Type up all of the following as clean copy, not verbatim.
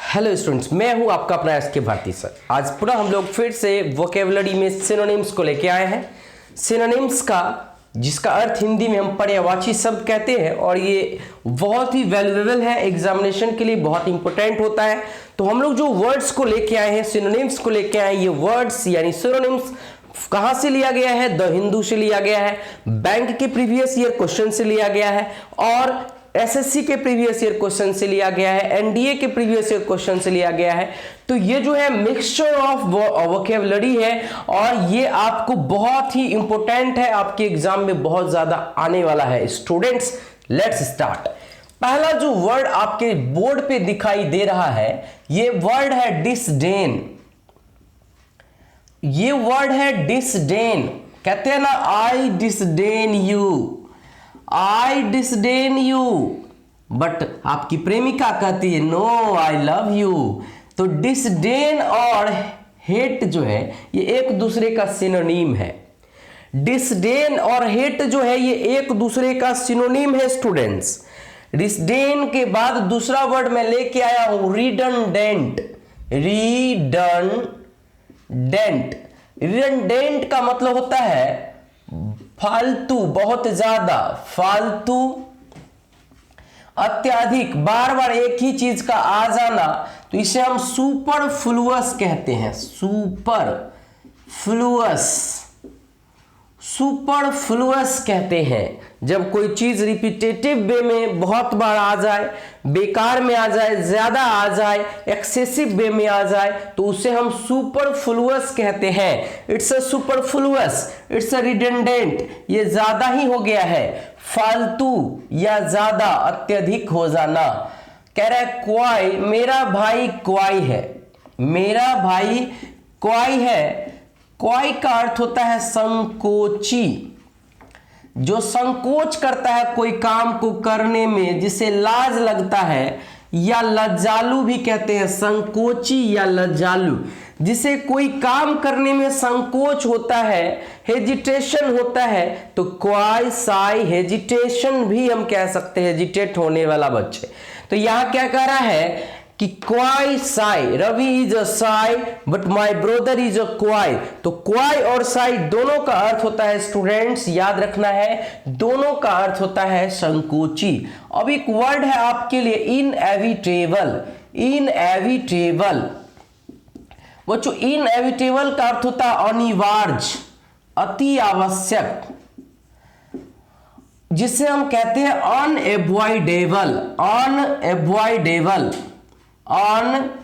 Hello students, मैं हूं आपका अपना एसके भारती सर। आज पुनः हम लोग फिर से वोकेबुलरी में सिनोनिम्स को लेके आए हैं। सिनोनिम्स का जिसका अर्थ हिंदी में हम पर्यायवाची शब्द कहते हैं और ये बहुत ही वैल्यूएबल है, एग्जामिनेशन के लिए बहुत इंपॉर्टेंट होता है। तो हम लोग जो वर्ड्स को लेके आए हैं, सिनोनिम्स को लेके आए हैं, ये वर्ड्स यानी सिनोनिम्स कहां से लिया गया है? द हिंदू से लिया गया है, बैंक के प्रीवियस ईयर क्वेश्चन से लिया गया है और एसएससी के प्रीवियस ईयर क्वेश्चन से लिया गया है, एनडीए के प्रीवियस ईयर क्वेश्चन से लिया गया है। तो ये जो है मिक्सचर ऑफ वोकैबुलरी है और ये आपको बहुत ही इंपॉर्टेंट है, आपके एग्जाम में बहुत ज्यादा आने वाला है। Students, let's start. पहला जो वर्ड आपके बोर्ड पे दिखाई दे रहा है, ये वर्ड है डिसडेन। ये वर्ड है डिसडेन। कहते हैं ना, I disdain you, I disdain you, but आपकी प्रेमिका कहती है नो आई लव यू। तो डिसडेन और हेट जो है ये एक दूसरे का सिनोनीम है। डिसडेन और हेट जो है ये एक दूसरे का सिनोनीम है स्टूडेंट्स। डिसडेन के बाद दूसरा वर्ड मैं लेके आया हूं रिडंडेंट। रिडंडेंट, रिडंडेंट का मतलब होता है फालतू, बहुत ज्यादा फालतू, अत्यधिक, बार बार एक ही चीज का आ जाना। तो इसे हम सुपरफ्लुअस कहते हैं। सुपरफ्लुअस, सुपरफ्लुअस कहते हैं जब कोई चीज रिपीटेटिव वे में बहुत बार आ जाए, बेकार में आ जाए, ज्यादा आ जाए, एक्सेसिव वे में आ जाए, तो उसे हम सुपरफ्लुअस कहते हैं। It's a superfluous, it's a redundant, ये ज्यादा ही हो गया है, फालतू या ज्यादा, अत्यधिक हो जाना। कह रहा है क्वाई, मेरा भाई क्वाई है, मेरा भाई क्वाई है। क्वाई का अर्थ होता है संकोची, जो संकोच करता है कोई काम को करने में, जिसे लाज लगता है, या लज्जालू भी कहते हैं, संकोची या लज्जालू, जिसे कोई काम करने में संकोच होता है, हेजिटेशन होता है। तो क्वाई, साई, हेजिटेशन भी हम कह सकते हैं, हेजिटेट होने वाला बच्चे। तो यहां क्या कह रहा है कि coy shy, Ravi is a shy but my brother is a coy. तो क्वाई और साई दोनों का अर्थ होता है स्टूडेंट्स, याद रखना है, दोनों का अर्थ होता है संकोची। अब एक वर्ड है आपके लिए इनएविटेबल। इनएविटेबल, बच्चों इनएविटेबल का अर्थ होता है अनिवार्य, अति आवश्यक, जिसे हम कहते हैं अनएवॉइडेबल। अनएवॉइडेबल, अनएवॉइडेबल,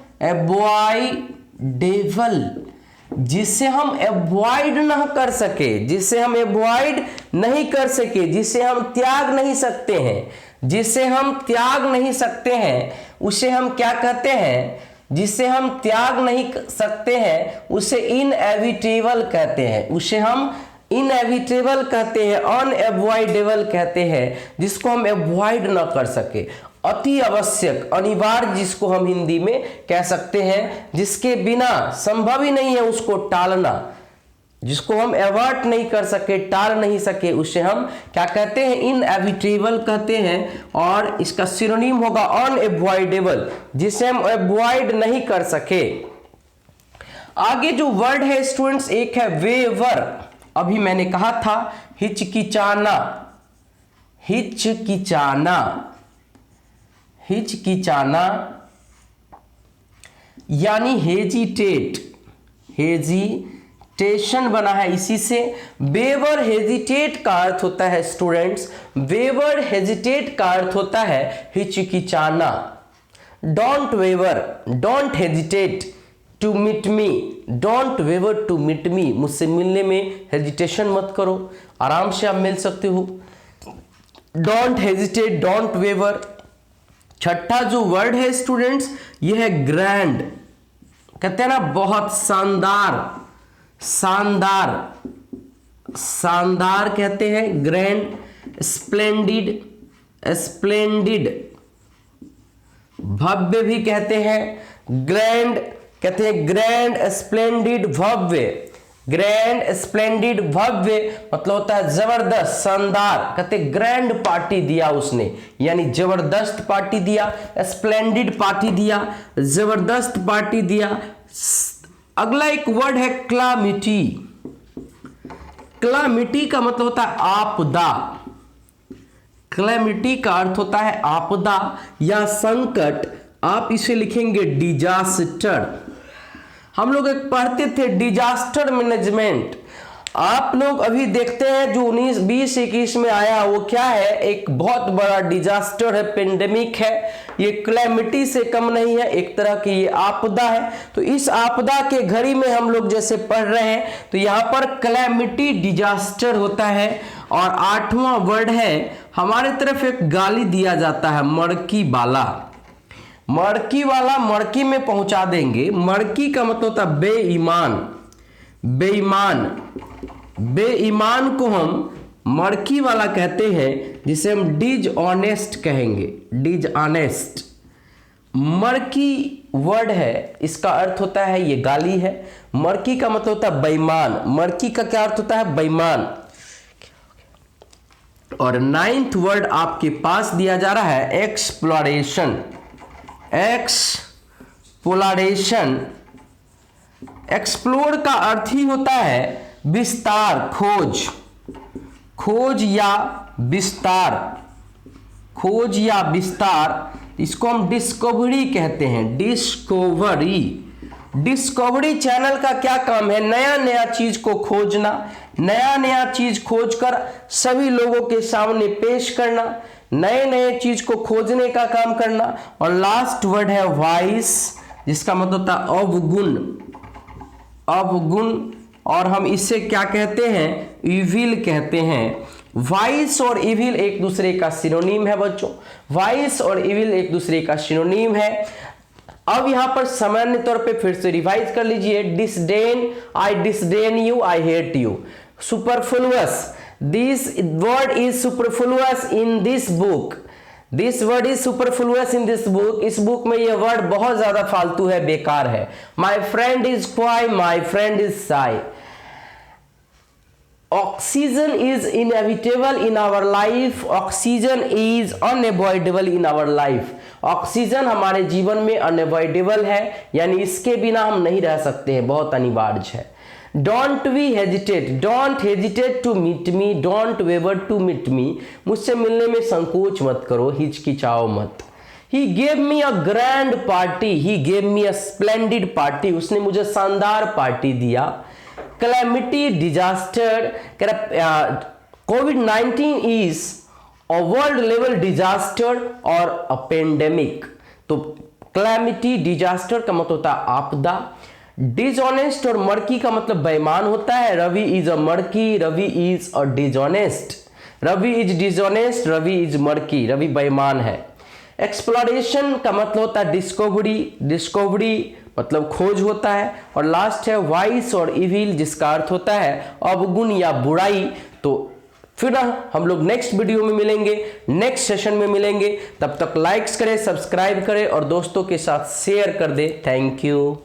जिसे हम एवॉइड ना कर सके, जिसे हम एवॉइड नहीं कर सके, जिसे हम त्याग नहीं सकते हैं, जिसे हम त्याग नहीं सकते हैं, उसे हम क्या कहते हैं? जिसे हम त्याग नहीं सकते हैं उसे इनएविटेबल कहते हैं, उसे हम इनएविटेबल कहते हैं, अनएवॉइडेबल कहते हैं, जिसको हम एवॉइड ना कर सके। अति आवश्यक, अनिवार्य, जिसको हम हिंदी में कह सकते हैं, जिसके बिना संभव ही नहीं है उसको टालना, जिसको हम एवर्ट नहीं कर सके, टाल नहीं सके, उसे हम क्या कहते हैं? इनएविटेबल कहते हैं। और इसका सिनोनिम होगा अनएवॉइडेबल, जिसे हम एवॉइड नहीं कर सके। आगे जो वर्ड है स्टूडेंट्स, एक है वेवर। अभी मैंने कहा था हिचकिचाना, हिचकिचाना, हिचकिचाना यानी हेजिटेट, हेजिटेशन बना है इसी से। वेवर हेजिटेट का अर्थ होता है स्टूडेंट्स, वेवर हेजिटेट का अर्थ होता है हिचकिचाना। Don't waver, don't hesitate to meet me, don't waver to meet me, मुझसे मिलने में हेजिटेशन मत करो, आराम से आप मिल सकते हो। Don't hesitate, don't waver. छठा जो वर्ड है स्टूडेंट्स, यह है ग्रैंड। कहते हैं ना बहुत शानदार, शानदार, शानदार कहते हैं ग्रैंड। स्प्लेंडिड, स्प्लेंडिड, भव्य भी कहते हैं। ग्रैंड कहते हैं, ग्रैंड, स्प्लेंडिड, भव्य। ग्रैंड, स्प्लेंडिड, भव्य मतलब होता है जबरदस्त, शानदार, कहते ग्रैंड पार्टी दिया उसने, यानी जबरदस्त पार्टी दिया, स्प्लेंडिड पार्टी दिया, जबरदस्त पार्टी दिया। अगला एक वर्ड है क्लामिटी। क्लामिटी का मतलब होता है आपदा। क्लैमिटी का अर्थ होता है आपदा या संकट। आप इसे लिखेंगे डिजास्टर। हम लोग एक पढ़ते थे डिजास्टर मैनेजमेंट। आप लोग अभी देखते हैं जो 19, 20, 21 में आया वो क्या है, एक बहुत बड़ा डिजास्टर है, पेंडेमिक है। ये क्लैमिटी से कम नहीं है, एक तरह की ये आपदा है। तो इस आपदा के घड़ी में हम लोग जैसे पढ़ रहे हैं तो यहाँ पर क्लैमिटी डिजास्टर होता है। और 8वां वर्ड है, हमारे तरफ एक गाली दिया जाता है, मड़की वाला। मड़की वाला मड़की में पहुंचा देंगे। मड़की का मतलब होता है बेईमान। बेईमान, बेईमान को हम मड़की वाला कहते हैं, जिसे हम डिसऑनेस्ट कहेंगे, डिसऑनेस्ट। मड़की वर्ड है, इसका अर्थ होता है ये गाली है। मड़की का मतलब होता है बेईमान। मड़की का क्या अर्थ होता है, बेईमान। और 9th वर्ड आपके पास दिया जा रहा है एक्सप्लोरेशन। एक्सप्लोरेशन, एक्सप्लोर का अर्थ ही होता है विस्तार, खोज, खोज या विस्तार, खोज या विस्तार। इसको हम डिस्कवरी कहते हैं, डिस्कवरी। डिस्कवरी चैनल का क्या काम है, नया नया चीज को खोजना, नया नया चीज खोजकर सभी लोगों के सामने पेश करना, नए नए चीज को खोजने का काम करना। और लास्ट वर्ड है वाइस, जिसका मतलब होता है अवगुण, अवगुण। और हम इससे क्या कहते हैं, इविल कहते हैं। वाइस और इविल एक दूसरे का सिनोनिम है बच्चों। वाइस और इविल एक दूसरे का सिनोनिम है। अब यहां पर सामान्य तौर पे फिर से रिवाइज कर लीजिए। Disdain, I disdain you, I hate you. Superfluous, this word is superfluous in this book. This word is superfluous in this book. इस बुक में यह वर्ड बहुत ज्यादा फालतू है, बेकार है। My friend is coy, my friend is shy. Oxygen is inevitable in our life, oxygen is unavoidable in our life. Oxygen हमारे जीवन में अनअवॉइडेबल है, यानी इसके बिना हम नहीं रह सकते हैं, बहुत अनिवार्य है। Don't we hesitate, don't hesitate to meet me, don't waver to meet me. मुझसे मिलने में संकोच मत करो, हिचकिचाओ मत। He gave me a grand party, he gave me a splendid party. उसने मुझे शानदार पार्टी दिया। Calamity, disaster. कोविड-19 is a world level disaster और अ पेंडेमिक। तो कैलेमिटी, डिजास्टर का मतलब होता है आपदा। डिसऑनेस्ट और मड़की का मतलब बेईमान होता है। Ravi is a murky, Ravi is a dishonest. Ravi is dishonest, Ravi is murky, Ravi बेईमान है। एक्सप्लोरेशन का मतलब होता है डिस्कवरी, डिस्कवरी मतलब खोज होता है। और लास्ट है वाइस और इविल, जिसका अर्थ होता है अवगुण या बुराई। तो फिर हम लोग नेक्स्ट वीडियो में मिलेंगे, नेक्स्ट सेशन में मिलेंगे। तब तक लाइक्स करें, सब्सक्राइब करें और दोस्तों के साथ शेयर कर दें। Thank you.